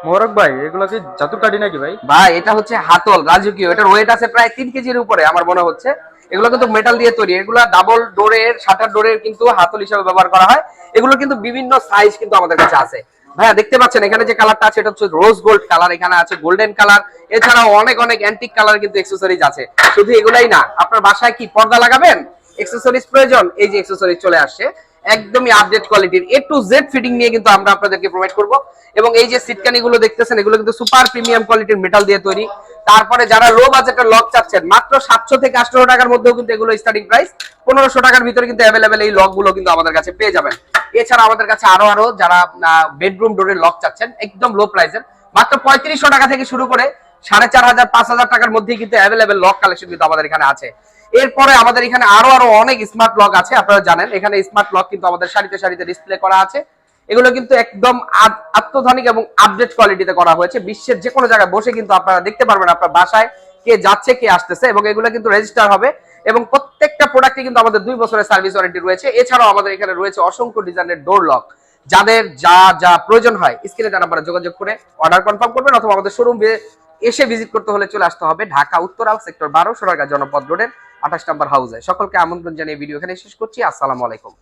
মোবারক ভাই, এগুলো কি জাদুর কাঠি নাকি ভাই? ভাই এটা হচ্ছে হাতল রাজকীয়, এটার ওয়েট আছে প্রায় 3 কেজির উপরে আমার মনে হচ্ছে। এগুলো কিন্তু মেটাল দিয়ে তৈরি, এগুলো ডাবল ডোরের শাটার ডোরের কিন্তু হাতল হিসেবে ব্যবহার করা হয়। এগুলো কিন্তু বিভিন্ন সাইজ কিন্তু আমাদের কাছে আছে। ভাইয়া দেখতে পাচ্ছেন এখানে যে কালারটা আছে এটা হচ্ছে রোজ গোল্ড কালার, এখানে আছে গোল্ডেন কালার, এছাড়াও অনেক অনেক অ্যান্টিক কালার কিন্তু অ্যাকসেসরিজ আছে। শুধু এগুলাই না, আপনার বাসায় কি পর্দা লাগাবেন, অ্যাকসেসরিজ প্রয়োজন, এই যে অ্যাকসেসরিজ চলে আসছে একদমই আপডেট কোয়ালিটির A to Z ফিটিং নিয়ে কিন্তু আমরা আপনাদেরকে প্রোভাইড করব। এবং এই যে সিটকানি গুলো দেখতেছেন এগুলো কিন্তু সুপার প্রিমিয়াম কোয়ালিটির মেটাল দিয়ে তৈরি। তারপরে যারা লো বাজেটের লক চাচ্ছেন মাত্র 700 থেকে 800 টাকার মধ্যেও কিন্তু এগুলো স্টার্টিং প্রাইস, 1500 টাকার ভিতরে কিন্তু অ্যাভেলেবেল এই লক গুলো কিন্তু আমাদের কাছে পেয়ে যাবেন। এছাড়া আমাদের কাছে আরো যারা বেডরুম ডোরের লক চাচ্ছেন একদম লো প্রাইসের, মাত্র 3500 টাকা থেকে শুরু করে 4500 5000 টাকার মধ্যেই কিন্তু অ্যাভেলেবেল লক কালেকশন কিন্তু আমাদের এখানে আছে। এরপরে আমাদের এখানে আরো অনেক স্মার্ট লক আছে, আপনারা জানেন এখানে স্মার্ট লক কিন্তু আমাদের সারিতে সারিতে ডিসপ্লে করা আছে। এগুলো কিন্তু একদম আত্মধানিক এবং আপডেট কোয়ালিটিতে করা হয়েছে। বিশ্বের যে কোনো জায়গায় বসে কিন্তু আপনারা দেখতে পারবেন আপনার বাসায় কে যাচ্ছে কে আসতেছে, এবং এগুলো কিন্তু রেজিস্টার হবে। এবং প্রত্যেকটা প্রোডাক্টে কিন্তু আমাদের 2 বছরের সার্ভিস ওয়ারেন্টি রয়েছে। এছাড়াও আমাদের এখানে রয়েছে অসংখ্য ডিজাইনের ডোর লক। যাদের যা যা প্রয়োজন হয় স্ক্রিনে তার নাম্বারে যোগাযোগ করে অর্ডার কনফার্ম করবেন, অথবা আমাদের শোরুম এসে ভিজিট করতে হলে চলে আসতে হবে ঢাকা উত্তরাল সেক্টর 12 সোনারগাঁ জনপদ রোডের 28 নম্বর হাউসে। সকলকে আমন্ত্রণ জানিয়ে ভিডিও এখানে শেষ করছি। আসসালামু আলাইকুম।